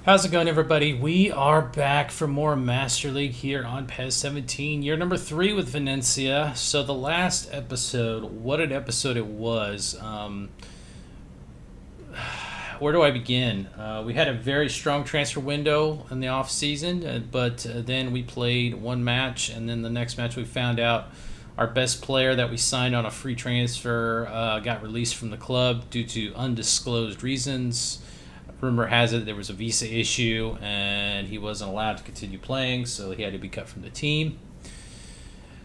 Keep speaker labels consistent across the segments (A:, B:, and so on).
A: How's it going, everybody? We are back for more Master League here on PES 17, year number 3 with Venezia. So the last episode, what an episode it was. Where do I begin? We had a very strong transfer window in the off season, but then we played one match, and then the next match we found out our best player that we signed on a free transfer got released from the club due to undisclosed reasons. Rumor has it there was a visa issue and he wasn't allowed to continue playing, so he had to be cut from the team.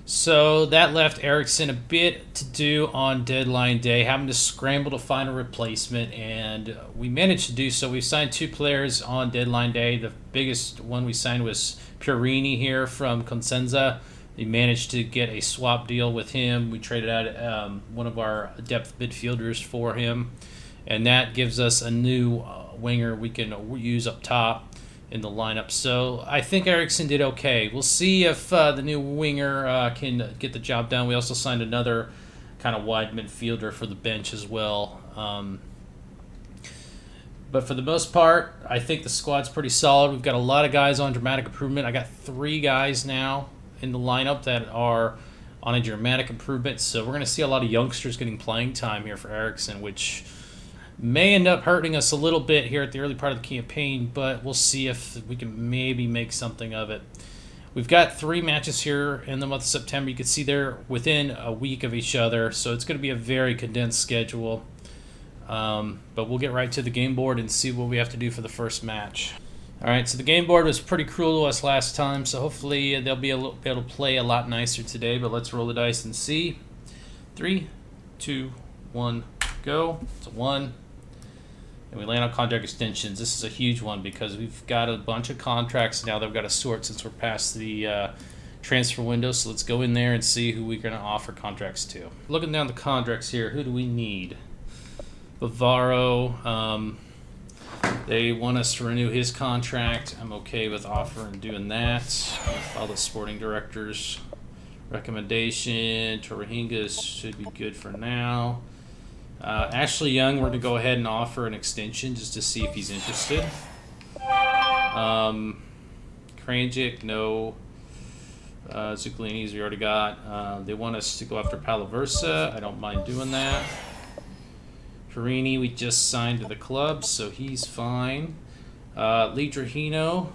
A: So that left Eriksson a bit to do on deadline day, having to scramble to find a replacement, and we managed to do so. We signed 2 players on deadline day. The biggest one we signed was Purini here from Consenza. We managed to get a swap deal with him. We traded out one of our depth midfielders for him, and that gives us a new winger we can use up top in the lineup. So I think Eriksson did okay. We'll see if the new winger can get the job done. We also signed another kind of wide midfielder for the bench as well. But for the most part, I think the squad's pretty solid. We've got a lot of guys on dramatic improvement. I got 3 guys now in the lineup that are on a dramatic improvement. So we're going to see a lot of youngsters getting playing time here for Eriksson, which may end up hurting us a little bit here at the early part of the campaign, but we'll see if we can maybe make something of it. We've got 3 matches here in the month of September. You can see they're within a week of each other, so it's going to be a very condensed schedule. But we'll get right to the game board and see what we have to do for the first match. All right, so the game board was pretty cruel to us last time, so hopefully they'll be able to play a lot nicer today, but let's roll the dice and see. 3, 2, 1, go. It's a 1. And we land on contract extensions. This is a huge one because we've got a bunch of contracts now that we've got to sort since we're past the transfer window. So let's go in there and see who we're going to offer contracts to. Looking down the contracts here, who do we need? Bavaro. They want us to renew his contract. I'm okay with offering doing that. With all the sporting directors' recommendation. Torrehingas should be good for now. Ashley Young, we're going to go ahead and offer an extension just to see if he's interested. Kranjic, no. Zuccolini's we already got. They want us to go after Palaversa. I don't mind doing that. Perini, we just signed to the club, so he's fine. Lee Trajino,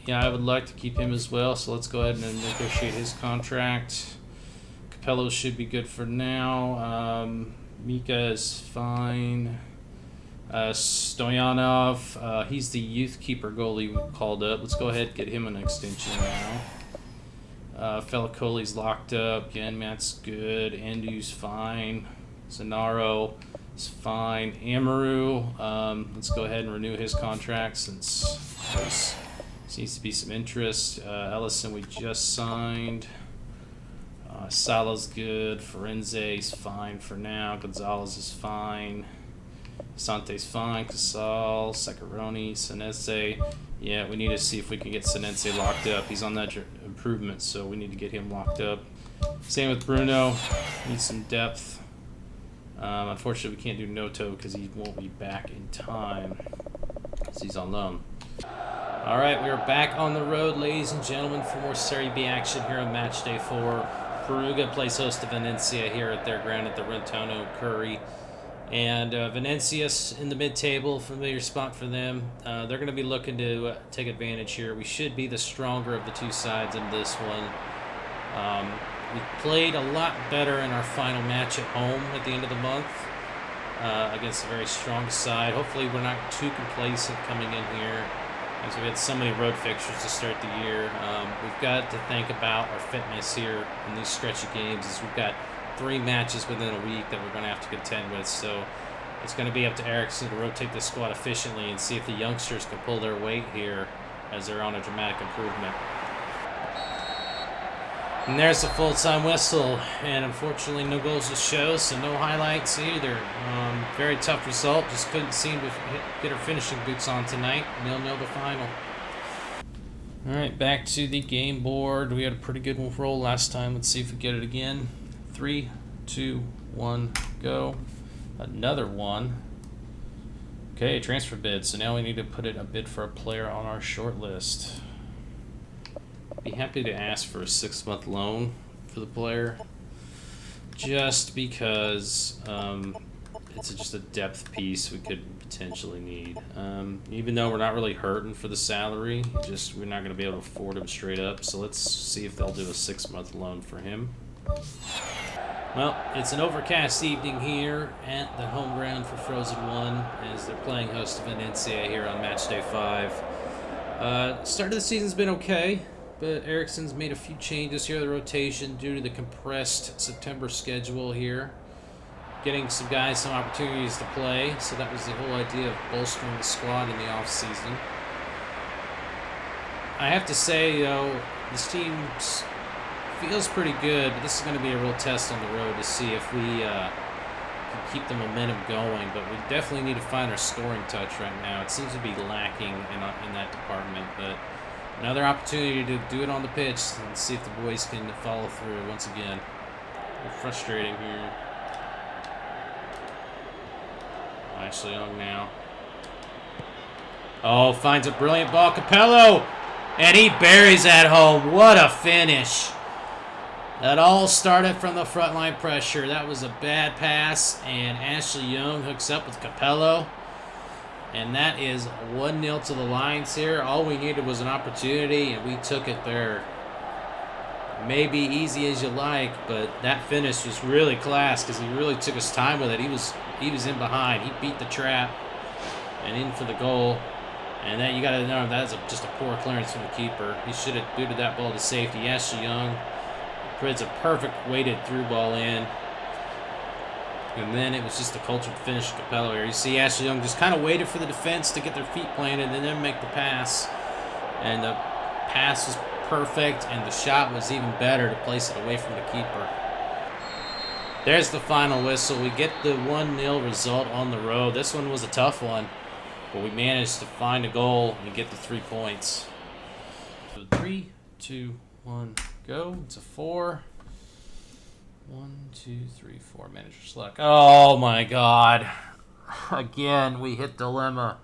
A: yeah, I would like to keep him as well, so let's go ahead and negotiate his contract. Capello should be good for now. Mika is fine. Stoyanov, he's the youth keeper goalie we called up. Let's go ahead and get him an extension now. Felicoli's locked up. Yanmat's good. Andu's fine. Zanaro is fine. Amaru, let's go ahead and renew his contract since there seems to be some interest. Ellison we just signed. Sala's good. Forense's fine for now. Gonzalez is fine. Sante's fine. Casal, Saccaroni, Senese. Yeah, we need to see if we can get Senese locked up. He's on that improvement, so we need to get him locked up. Same with Bruno. Needs some depth. Unfortunately, we can't do Noto because he won't be back in time because he's on loan. All right, we are back on the road, ladies and gentlemen, for more Serie B action here on match day 4. Perugia plays host to Venezia here at their ground at the Rentono Curry. And Venezia's in the mid-table, familiar spot for them. They're going to be looking to take advantage here. We should be the stronger of the 2 sides in this one. We played a lot better in our final match at home at the end of the month against a very strong side. Hopefully we're not too complacent coming in here, as we've had so many road fixtures to start the year. We've got to think about our fitness here in these stretchy games, as we've got 3 matches within a week that we're going to have to contend with. So it's going to be up to Eriksson to rotate this squad efficiently and see if the youngsters can pull their weight here as they're on a dramatic improvement. And there's the full-time whistle, and unfortunately no goals to show, so no highlights either. Very tough result, just couldn't seem to get our finishing boots on tonight. 0-0 the final. Alright, back to the game board. We had a pretty good roll last time. Let's see if we get it again. 3, 2, 1, go. Another one. Okay, transfer bid. So now we need to put in a bid for a player on our short list. Be happy to ask for a 6-month loan for the player, just because it's just a depth piece we could potentially need. Even though we're not really hurting for the salary, just we're not going to be able to afford him straight up. So let's see if they'll do a 6-month loan for him. Well, it's an overcast evening here at the home ground for Frosinone as they're playing host to Venezia here on match day 5. Start of the season's been okay, but Eriksen's made a few changes here to the rotation due to the compressed September schedule here. Getting some guys some opportunities to play, so that was the whole idea of bolstering the squad in the offseason. I have to say, though, this team feels pretty good, but this is going to be a real test on the road to see if we can keep the momentum going. But we definitely need to find our scoring touch right now. It seems to be lacking in that department, but another opportunity to do it on the pitch and see if the boys can follow through once again. Frustrating here. Ashley Young now. Oh, finds a brilliant ball. Capello! And he buries that home. What a finish. That all started from the front line pressure. That was a bad pass, and Ashley Young hooks up with Capello. And that is 1-0 to the Lions here. All we needed was an opportunity, and we took it there. Maybe easy as you like, but that finish was really class because he really took his time with it. He was in behind. He beat the trap and in for the goal. And that you got to know that's just a poor clearance from the keeper. He should have booted that ball to safety. Ashley Young puts a perfect weighted through ball in. And then it was just a cultured finish of Capello here. You see Ashley Young just kind of waited for the defense to get their feet planted and then make the pass. And the pass was perfect, and the shot was even better to place it away from the keeper. There's the final whistle. We get the 1-0 result on the road. This one was a tough one, but we managed to find a goal and get the 3 points. So 3, 2, 1, go. It's a 4. 1, 2, 3, 4. Manager's luck. Oh my God. Again, we hit dilemma.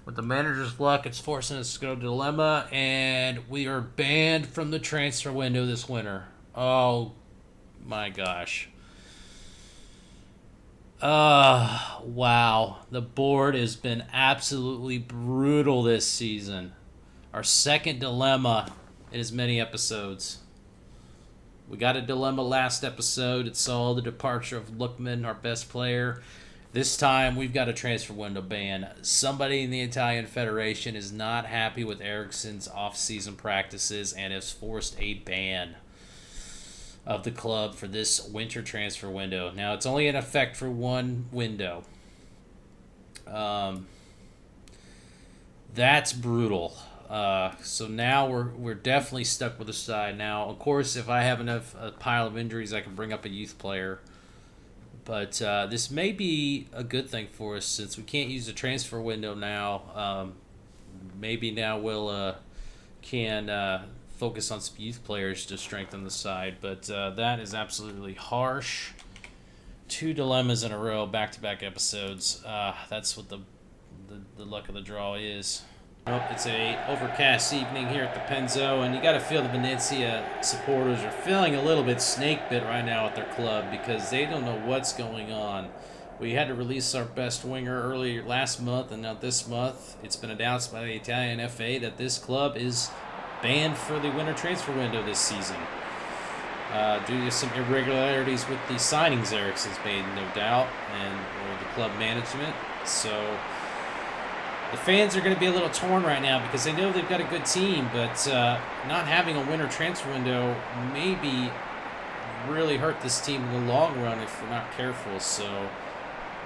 A: With the manager's luck, it's forcing us to go dilemma, and we are banned from the transfer window this winter. Oh my gosh. Wow. The board has been absolutely brutal this season. Our second dilemma in as many episodes. We got a dilemma last episode. It saw the departure of Lookman, our best player. This time, we've got a transfer window ban. Somebody in the Italian Federation is not happy with Eriksen's off-season practices and has forced a ban of the club for this winter transfer window. Now, it's only in effect for one window. That's brutal. So now we're definitely stuck with the side. Now, of course, if I have a pile of injuries, I can bring up a youth player. But this may be a good thing for us since we can't use the transfer window now. Maybe now we'll can focus on some youth players to strengthen the side. But that is absolutely harsh. 2 dilemmas in a row, back-to-back episodes. That's what the luck of the draw is. Well, it's a overcast evening here at the Penzo, and you got to feel the Venezia supporters are feeling a little bit snake bit right now at their club because they don't know what's going on. We had to release our best winger earlier last month, and now this month it's been announced by the Italian FA that this club is banned for the winter transfer window this season due to some irregularities with the signings Eriksen's made, no doubt, or the club management. So the fans are going to be a little torn right now because they know they've got a good team, but not having a winter transfer window maybe really hurt this team in the long run if we're not careful. So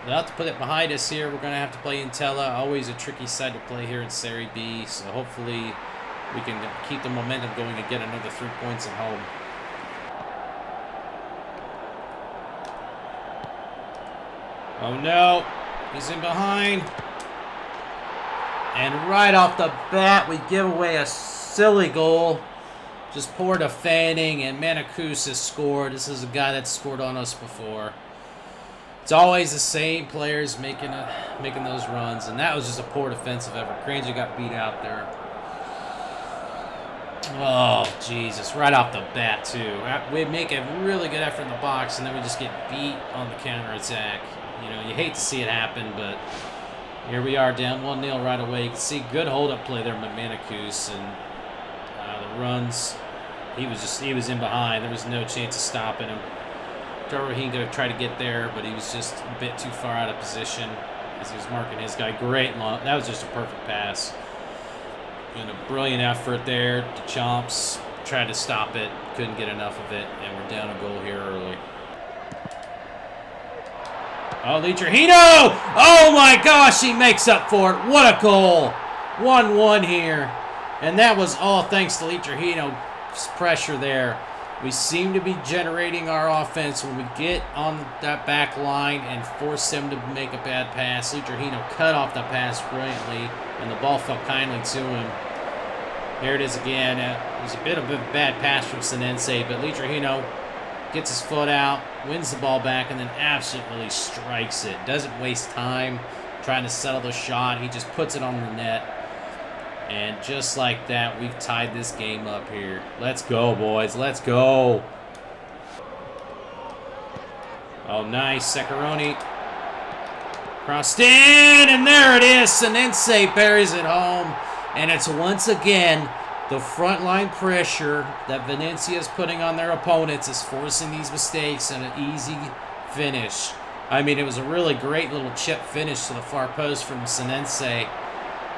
A: we'll have to put it behind us here. We're going to have to play Entella, always a tricky side to play here in Serie B. So hopefully we can keep the momentum going and get another 3 points at home. Oh no, he's in behind. And right off the bat, we give away a silly goal. Just poor defending, and Manacus has scored. This is a guy that's scored on us before. It's always the same players making those runs, and that was just a poor defensive effort. Granger got beat out there. Oh, Jesus. Right off the bat, too. We make a really good effort in the box, and then we just get beat on the counterattack. You know, you hate to see it happen, but here we are down 1-0 right away. You can see good hold-up play there by Manicus, and the runs, he was in behind. There was no chance of stopping him. He tried to get there, but he was just a bit too far out of position as he was marking his guy. Great long. That was just a perfect pass. And a brilliant effort there. Deschamps tried to stop it, couldn't get enough of it, and we're down a goal here early. Oh, Trujillo! Oh my gosh, he makes up for it. What a goal. 1-1 here. And that was all thanks to Trujillo's pressure there. We seem to be generating our offense when we get on that back line and force them to make a bad pass. Trujillo cut off the pass brilliantly, and the ball fell kindly to him. There it is again. It was a bit of a bad pass from Senense, but Trujillo gets his foot out, wins the ball back, and then absolutely strikes it. Doesn't waste time trying to settle the shot. He just puts it on the net. And just like that, we've tied this game up here. Let's go, boys. Let's go. Oh, nice. Seccaroni. Crossed in, and there it is. Senense buries it home. And it's once again the frontline pressure that Venezia is putting on their opponents is forcing these mistakes and an easy finish. I mean, it was a really great little chip finish to the far post from Senense.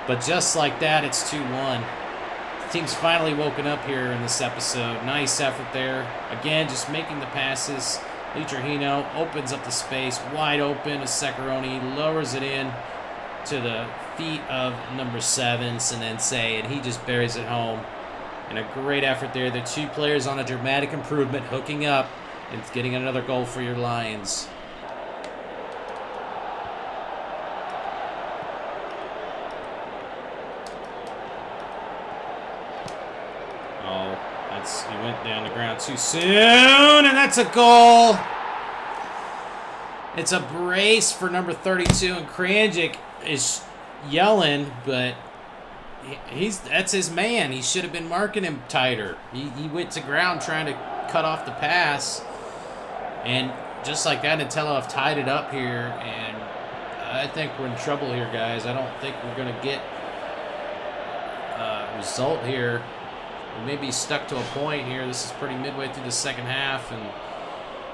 A: But just like that, it's 2-1. The team's finally woken up here in this episode. Nice effort there. Again, just making the passes. Trujillo opens up the space, wide open. Seccaroni lowers it in to the feet of number 7, Senense, and he just buries it home. And a great effort there. The two players on a dramatic improvement, hooking up and getting another goal for your Lions. He went down the ground too soon, and that's a goal. It's a brace for number 32, and Kranjic is yelling, but that's his man. He should have been marking him tighter. He went to ground trying to cut off the pass, and just like that, Entella have tied it up here, and I think we're in trouble here, guys. I don't think we're going to get a result here. We may be stuck to a point here. This is pretty midway through the second half, and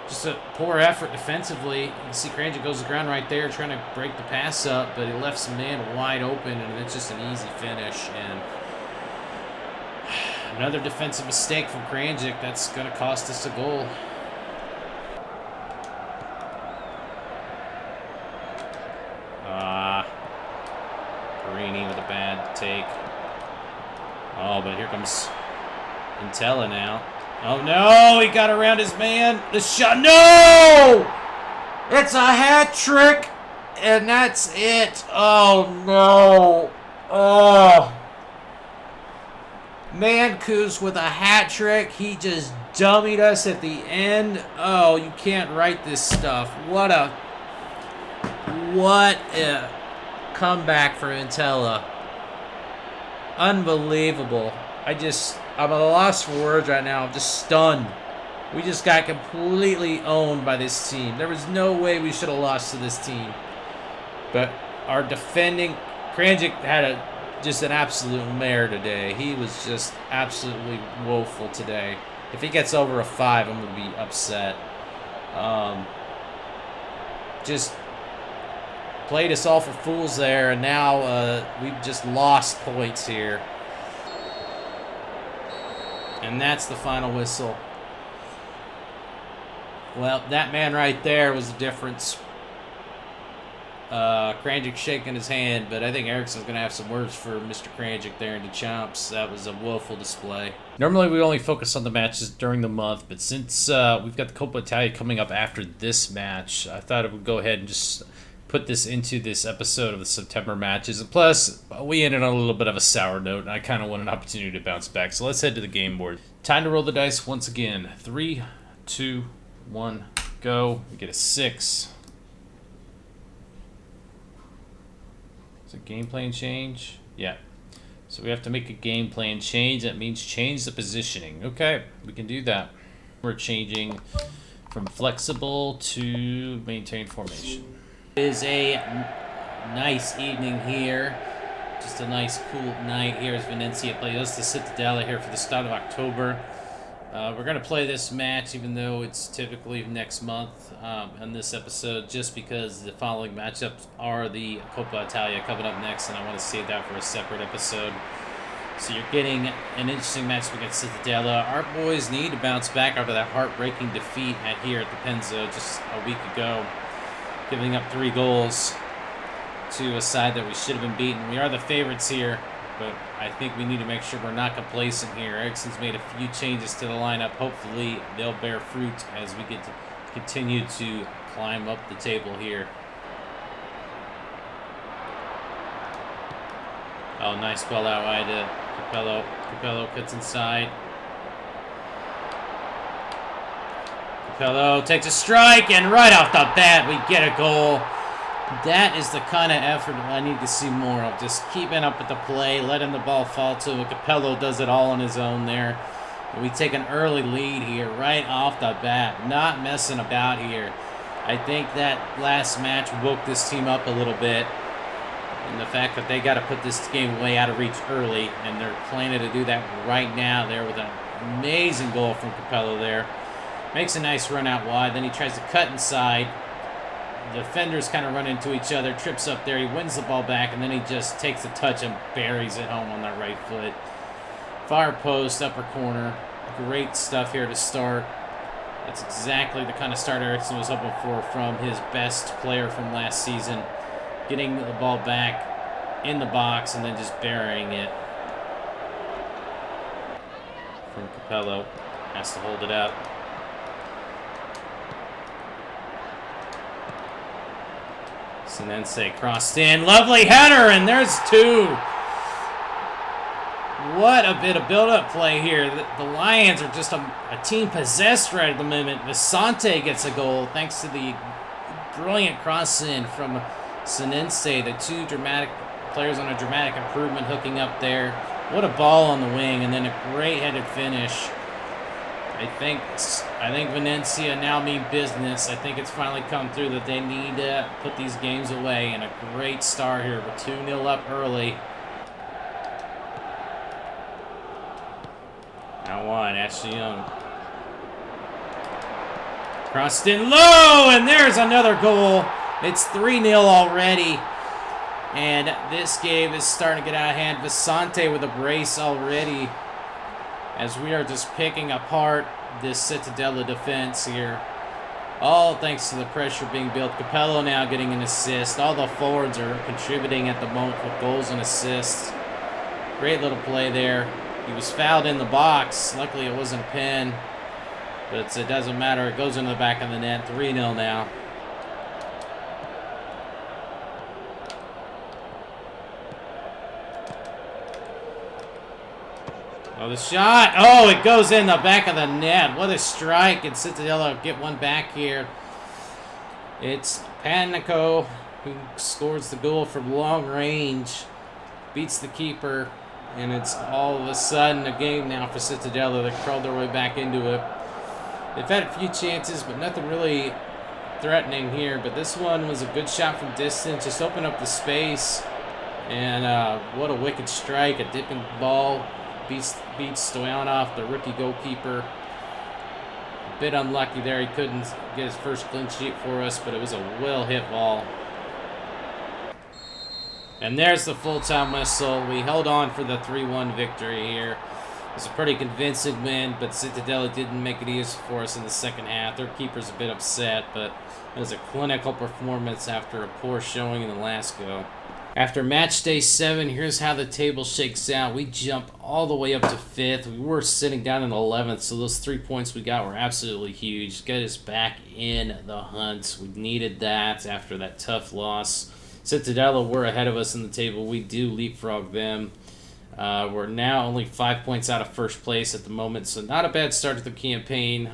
A: just a poor effort defensively. You can see Granger goes to the ground right there trying to break the pass up, but he left some man wide open, and it's just an easy finish. And another defensive mistake from Kranjic. That's going to cost us a goal. Perini with a bad take. Oh, but here comes Entella now. Oh, no! He got around his man. The shot. No! It's a hat trick, and that's it. Oh, no. Oh. Mancus with a hat trick. He just dummied us at the end. Oh, you can't write this stuff. What a comeback for Entella. Unbelievable. I'm at a loss for words right now. I'm just stunned. We just got completely owned by this team. There was no way we should have lost to this team. But our defending, Kranjic had just an absolute mare today. He was just absolutely woeful today. If he gets over a 5, I'm going to be upset. Just played us all for fools there, and now we've just lost points here. And that's the final whistle. Well, that man right there was the difference. Kranjic shaking his hand, but I think Ericsson's going to have some words for Mr. Kranjic there in Deschamps. That was a woeful display. Normally we only focus on the matches during the month, but since we've got the Coppa Italia coming up after this match, I thought I would go ahead and just put this into this episode of the September matches. And plus, we ended on a little bit of a sour note, and I kind of want an opportunity to bounce back. So let's head to the game board. Time to roll the dice once again. 3, 2, 1, go. We get a 6. Is it game plan change? Yeah. So we have to make a game plan change. That means change the positioning. Okay, we can do that. We're changing from flexible to maintain formation. It is a nice evening here. Just a nice cool night here as Venezia plays the Cittadella here for the start of October. We're going to play this match even though it's typically next month in this episode, just because the following matchups are the Coppa Italia coming up next, and I want to save that for a separate episode. So you're getting an interesting match against Cittadella. Our boys need to bounce back after that heartbreaking defeat here at the Penzo just a week ago, giving up 3 goals to a side that we should have been beaten. We are the favorites here, but I think we need to make sure we're not complacent here. Ericsson's made a few changes to the lineup. Hopefully they'll bear fruit as we get to continue to climb up the table here. Oh, nice ball out wide to Capello. Capello cuts inside. Capello takes a strike, and right off the bat we get a goal. That is the kind of effort I need to see more of. Just keeping up with the play, letting the ball fall to him. Capello does it all on his own there. And we take an early lead here right off the bat. Not messing about here. I think that last match woke this team up a little bit. And the fact that they got to put this game way out of reach early. And they're planning to do that right now there with an amazing goal from Capello there. Makes a nice run out wide. Then he tries to cut inside. The defenders kind of run into each other, trips up there, he wins the ball back, and then he just takes a touch and buries it home on that right foot. Far post, upper corner. Great stuff here to start. That's exactly the kind of start Ericsson was hoping for from his best player from last season. Getting the ball back in the box and then just burying it. From Capello. Has to hold it up. Sinense crossed in. Lovely header, and there's 2. What a bit of build-up play here. The Lions are just a team possessed right at the moment. Visante gets a goal thanks to the brilliant cross-in from Sinense. The 2 dramatic players on a dramatic improvement hooking up there. What a ball on the wing, and then a great headed finish. I think Venezia now mean business. I think it's finally come through that they need to put these games away, and a great start here. We're 2-0 up early. Out wide, Ashley Young. Crossed in low, and there's another goal. It's 3-0 already. And this game is starting to get out of hand. Visante with a brace already, as we are just picking apart this Cittadella defense here. All thanks to the pressure being built. Capello now getting an assist. All the forwards are contributing at the moment with goals and assists. Great little play there. He was fouled in the box. Luckily it wasn't a pen, but it doesn't matter. It goes into the back of the net. 3-0 now. Oh, the shot. Oh, it goes in the back of the net. What a strike. And Cittadella get one back here. It's Panico who scores the goal from long range. Beats the keeper. And it's all of a sudden a game now for Cittadella. They crawled their way back into it. They've had a few chances, but nothing really threatening here. But this one was a good shot from distance. Just open up the space. And what a wicked strike. A dipping ball. Beats Stoyanov, the rookie goalkeeper. A bit unlucky there. He couldn't get his first clean sheet for us, but it was a well-hit ball. And there's the full-time whistle. We held on for the 3-1 victory here. It was a pretty convincing win, but Cittadella didn't make it easy for us in the second half. Their keeper's a bit upset, but it was a clinical performance after a poor showing in the last go. After match day 7, here's how the table shakes out. We jump all the way up to 5th. We were sitting down in 11th, so those 3 points we got were absolutely huge. Get us back in the hunt. We needed that after that tough loss. Cittadella were ahead of us in the table. We do leapfrog them. We're now only 5 points out of first place at the moment, so not a bad start to the campaign.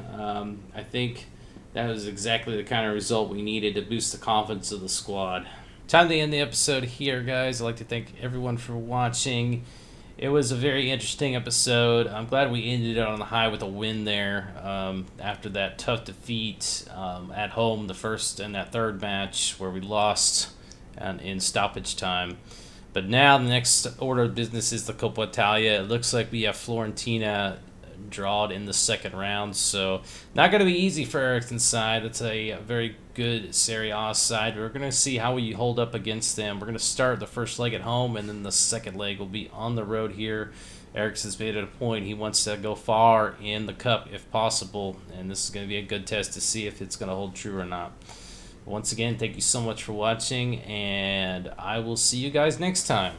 A: I think that was exactly the kind of result we needed to boost the confidence of the squad. Time to end the episode here, guys. I'd like to thank everyone for watching. It was a very interesting episode. I'm glad we ended it on the high with a win there after that tough defeat at home, the first and that third match where we lost in stoppage time. But now the next order of business is the Coppa Italia. It looks like we have Fiorentina drawed in the second round, so not going to be easy for Ericsson's side. It's a very good Serie A side. We're going to see how we hold up against them. We're going to start the first leg at home, and then the second leg will be on the road here. Ericsson's made it a point. He wants to go far in the cup if possible, and this is going to be a good test to see if it's going to hold true or not. Once again, thank you so much for watching, and I will see you guys next time.